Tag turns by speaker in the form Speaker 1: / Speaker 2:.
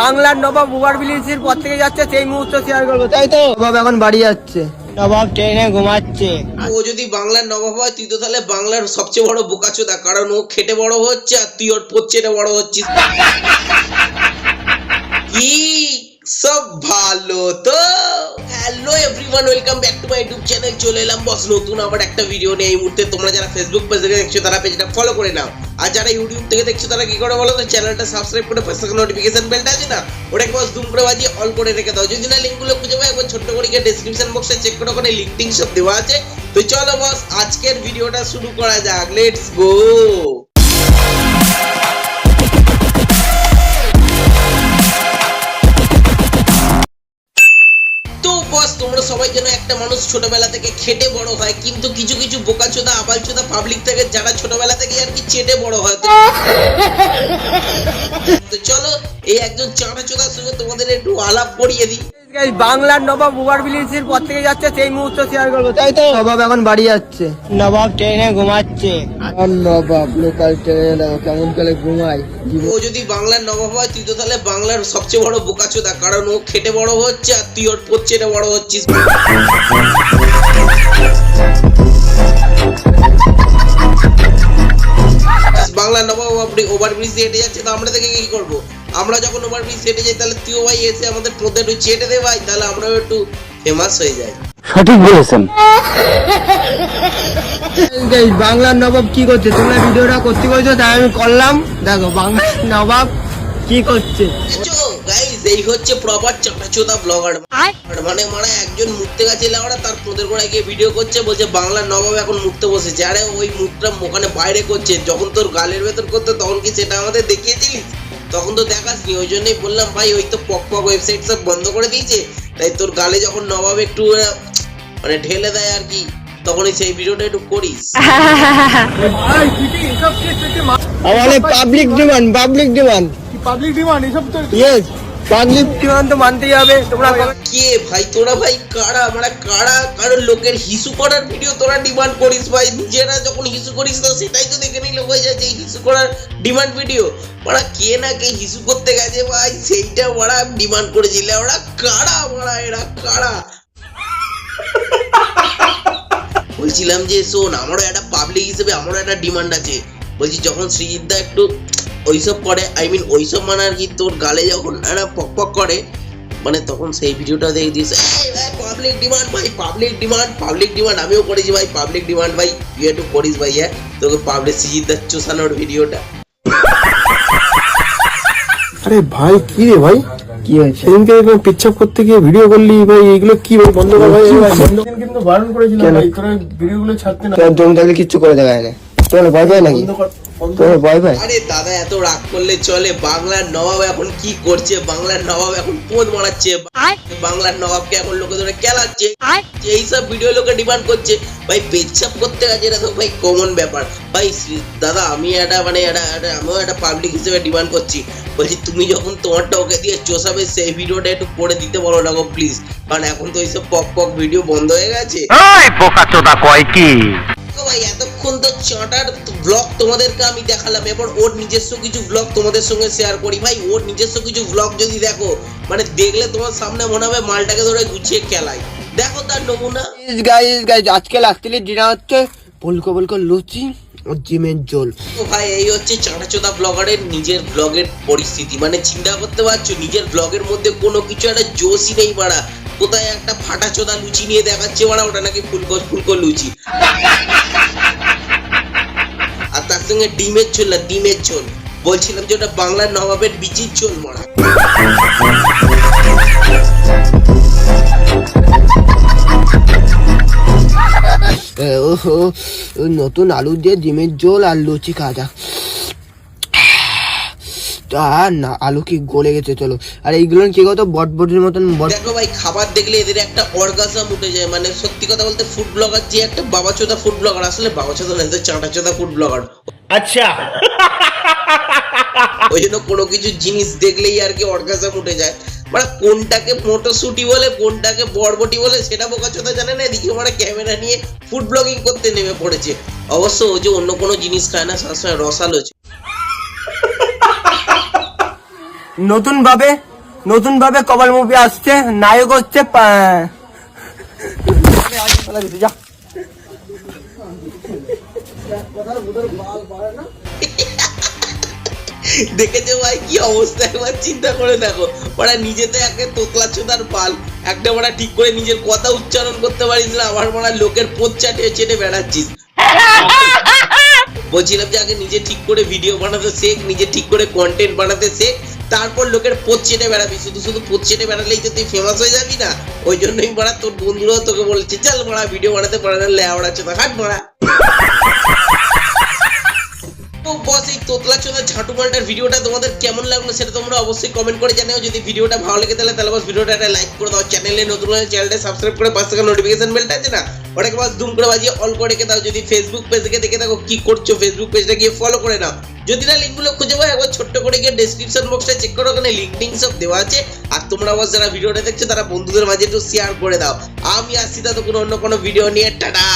Speaker 1: বাংলার নবাব ওভার ব্রিজের পর থেকে যাচ্ছে সেই মুহূর্ত শেয়ার করবো, তাই তো? নবাব এখন বাড়ি যাচ্ছে, নবাব ট্রেনে ঘুমাচ্ছে।
Speaker 2: ও যদি বাংলার নবাব হয় তুই তো তাহলে বাংলার সবচেয়ে বড় বোকাচোদা, কারণ ও খেটে বড় হচ্ছে আর তুই ওর পচ্ছেটা বড় হচ্ছিস। কি সব ভালো তো? Hello everyone, welcome back to my YouTube channel. চলে এলাম বস নতুন আবার একটা ভিডিও নিয়ে। এই মুহূর্তে তোমরা যারা ফেসবুক পেজ থেকে দেখছো তারা পেজটা ফলো করে নাও, আর যারা ইউটিউব থেকে দেখছো তারা কি করে বলো তো, চ্যানেলটা সাবস্ক্রাইব করে পাশে থাকা নোটিফিকেশন বেলটা আছে না, ওটাকে বস জুম করে বাজিয়ে অল করে রেখে দাও। যদি না লিংকগুলো খুঁজে পাও একবার ছোট্ট করে গিয়ে ডেসক্রিপশন বক্সে চেক করে ওখানে লিংক টিং সব দেওয়া আছে। তো চলো বস আজকের ভিডিওটা শুরু করা যাক, লেটস গো। তোমরা সবাই যেন একটা মানুষ ছোটবেলা থেকে খেটে বড় হয়, কিন্তু কিছু কিছু বোকাচোদা আবালচোদা পাবলিক থেকে যারা ছোটবেলা থেকে আর কি চেটে বড় হয়। তো চলো এই একজন চাঁটাচোদার সঙ্গে তোমাদের একটু আলাপ করিয়ে দিই।
Speaker 1: বাংলার নবাব ওভার ব্রিজের পর থেকে যাচ্ছে সেই মুহূর্ত শেয়ার করবো, তাই তো? নবাব এখন বাড়ি যাচ্ছে, নবাব ট্রেনে ঘুমাচ্ছে। নবাব লোকাল ট্রেনে দেখো কেমন করে ঘুমায়।
Speaker 2: ও যদি বাংলার নবাব হয় তুই তো তাহলে বাংলার সবচেয়ে বড় বোকাচোদা, কারণ ও খেটে বড় হচ্ছে আর তুই ওর পচ্ছেটা বড় হচ্ছিস। বাংলার নবাব ওভার ব্রিজ দিয়ে হেঁটে যাচ্ছে, তো আমরা থেকে কি করবো? আমরা যখন ওভার ব্রিজ হেঁটে যাই তাহলে তুইও ভাই এসে আমাদের পথে একটু চেটে দে ভাই, তাহলে আমরাও একটু ফেমাস হয়ে যাই।
Speaker 3: সঠিক বলেছেন।
Speaker 1: বাংলার নবাব কি করছে? তোমরা ভিডিওটা করতে বলছো তাই আমি করলাম। দেখো বাংলার নবাব কি করছে।
Speaker 2: গাইস এই হচ্ছে প্রপার চাঁটাচোদা ব্লগার, মানে মারা একজন মুততে গেছে লাউড়া, তার তোদের গোড়ায় গিয়ে ভিডিও করছে, বলছে বাংলার নবাব এখন মুততে বসেছে। আরে ওই মুখটা ওখানে বাইরে করছে, যখন তোর গালের ভেতর করতো তখন কি সেটা আমাদের দেখিয়েছিলিস? তখন তো দেখাসনি, ওই জন্যই বললাম ভাই ওই তো পক পক ওয়েবসাইট সব বন্ধ করে দিয়েছে, তাই তোর গালে যখন নবাব একটু মানে ঢেলে দেয় আর কি, তখনই সেই ভিডিওটা একটু করিস।
Speaker 1: আমাদের পাবলিক ডিমান্ড এসব তো ইয়েস পাবলিক ডিমান্ড তো মানতেই হবে। তোমরা
Speaker 2: কে ভাই তোরা ভাই কারা, মানে কারা কারোর লোকের হিসু করার ভিডিও তোরা ডিমান্ড করিস ভাই? নিজেরা যখন হিসু করিস তো সেটাই তো দেখে নিলে হয়ে যায় যে হিসু করার ডিমান্ড ভিডিও। ওরা কে না কে হিসু করতে গেছে ভাই, সেইটা ওরা ডিমান্ড করেছিল। ওরা কারা, ওরা এরা কারা? বলছিলাম যে শোন, আমারও একটা পাবলিক হিসেবে আমারও একটা ডিমান্ড আছে। বলছি যখন সৃজিতদা একটু ওইসব করে, আই মিন ওইসব মানে আর কি, তোর গালে যখন একটা পক পক করে, মানে তখন সেই ভিডিওটা দেখে দিয়েছে পাবলিক ডিমান্ড ভাই, পাবলিক ডিমান্ড আমিও করেছি ভাই, পাবলিক ডিমান্ড ভাই তুই একটু করিস ভাই। হ্যাঁ তোকে পাবলিক সৃজিতদার চোষানোর ভিডিওটা।
Speaker 4: আরে ভাই কি রে ভাই,
Speaker 1: কি হয়েছে?
Speaker 4: সেদিনকে পেচ্ছাপ করতে গিয়ে ভিডিও করলি ভাই, এগুলো কি ভাই? বন্ধ কর ভাই, কিন্তু বারণ করেছিলাম ভাই, তোরা ভিডিওগুলো ছাড়তে না।
Speaker 1: তোর জমি থাকলে কিচ্ছু করে দেখায় না, তোর ভয় পায় নাকি? তোর ভয় পায়?
Speaker 2: আরে দাদা এত রাগ করলে চলে? বাংলার নবাব এখন কি করছে? বাংলার নবাব এখন পোদ মারাচ্ছে, বাংলার নবাবকে এখন লোকে ধরে খেলাচ্ছে, এইসব ভিডিও লোকে ডিমান্ড করছে ভাই। পেচ্ছাপ করতে গেছে এটা তো ভাই কমন ব্যাপার ভাই। দাদা আমি একটা মানে আমিও একটা পাবলিক হিসেবে ডিমান্ড করছি, বলছি তুমি যখন তোমারটা ওকে দিয়ে চোষাবে সেই ভিডিওটা একটু করে দিতে বলো না গো প্লিজ, কারণ এখন তো এইসব পক পক ভিডিও বন্ধ হয়ে গেছে।
Speaker 3: বোকাচোদা কয় কি
Speaker 2: ভাই এতক্ষণ তো চাটার ব্লগ তোমাদেরকে আমি দেখালাম, এবার ওর নিজস্ব কিছু ব্লগ তোমাদের সঙ্গে শেয়ার করি ভাই। ওর নিজস্ব কিছু ব্লগ যদি দেখো, মানে দেখলে তোমার সামনে মনে হবে মালটাকে ধরে গুছিয়ে খেলাই। দেখো তার নমুনা।
Speaker 1: গাইস আজকে রাত্রির ডিনার হচ্ছে বলকো লুচি ও জিমের ঝোল।
Speaker 2: তো ভাই এই হচ্ছে চাঁটাচোদা ব্লগারের নিজের ব্লগের পরিস্থিতি, মানে চিন্তা করতে পারছো নিজের ব্লগের মধ্যে কোনো কিছু একটা জোশই নেই বাড়া। কোথায় একটা ফাটাচোদা লুচি নিয়ে দেখাচ্ছে বাড়া, ওটা নাকি ফুলকো লুচি, আর তার সঙ্গে ডিমের ঝোল না ডিমের ঝোল। বলছিলাম যে ওটা বাংলার নবাবের বিচির ঝোল মারা।
Speaker 1: নতুন আলু দিয়ে ডিমের ঝোল আর লুচি খাওয়া যাক। আর না আলু কি গলে গেছে। চলো আর এইগুলো কি কত বটবটির মতন।
Speaker 2: দেখো ভাই খাবার দেখলে এদের একটা অর্গাজম উঠে যায়, মানে সত্যি কথা বলতে ফুড ব্লগার যে একটা বাবাচোদা ফুড ব্লগার, আসলে বাবাচোদা না, চাঁটাচোদা ফুড ব্লগার। আচ্ছা ওই জন্য কোনো কিছু জিনিস দেখলেই আর কি অর্গাজম উঠে যায়। মানে কোনটাকে মটরশুটি বলে কোনটাকে বরবটি বলে সেটা বোকাচোদা জানে না, এদিকে মানে ক্যামেরা নিয়ে ফুড ব্লগিং করতে নেমে পড়েছে। অবশ্য ও যে অন্য কোনো জিনিস খায় না, সবসময় রসালো।
Speaker 1: নতুন ভাবে কপাল মুভি আসছে, নায়ক হচ্ছে যা।
Speaker 2: দেখেছো ভাই কি অবস্থা, একবার চিন্তা করে দেখো। ওরা নিজেতে একে তোতলা চোদার পাল, একটা ওরা ঠিক করে নিজের কথা উচ্চারণ করতে পারিস না, আবার ওরা লোকের পোঁত চাটে চেটে বেড়াচ্ছিস। বলছিলাম যে আগে নিজে ঠিক করে ভিডিও বানাতে শেখ, নিজে ঠিক করে কন্টেন্ট বানাতে শেখ, তারপর লোকের পোঁত চেটে বেড়াবি। শুধু পোঁত চেটে বেড়ালেই তো তুই ফেমাস হয়ে যাবি না। ওই জন্যই মারা তোর বন্ধুরাও তোকে বলেছে চল মারা ভিডিও বানাতে পারে না, লেওড়া চোদা হাট মারা। তো বস, এই তোতলা চোদা ঝাঁটু মালটার ভিডিওটা তোমাদের কেমন লাগলো সেটা তোমরা অবশ্যই কমেন্ট করে জানাও। যদি ভিডিওটা ভালো লেগে তাহলে বস ভিডিওটা একটা লাইক করে দাও। চ্যানেলে নতুন হলে চ্যানেলটা সাবস্ক্রাইব করে পাশে থাকা নোটিফিকেশন বেলটা আছে না, ওটাকে বাস দুম করে বাজিয়ে অল করে রেখে দাও। যদি ফেসবুক পেজ থেকে দেখে থাকো কি করছো, ফেসবুক পেজটা গিয়ে ফলো করে নাও। যদি না লিঙ্কগুলো খুঁজে পাও একবার ছোট্ট করে গিয়ে ডেসক্রিপশন বক্সটা চেক করো, ওখানে লিঙ্ক সব দেওয়া আছে। আর তোমরা বস যারা ভিডিওটা দেখছো তারা বন্ধুদের মাঝে একটু শেয়ার করে দাও। আমি আসছি ততক্ষণ অন্য কোনো ভিডিও নিয়ে, টাটা।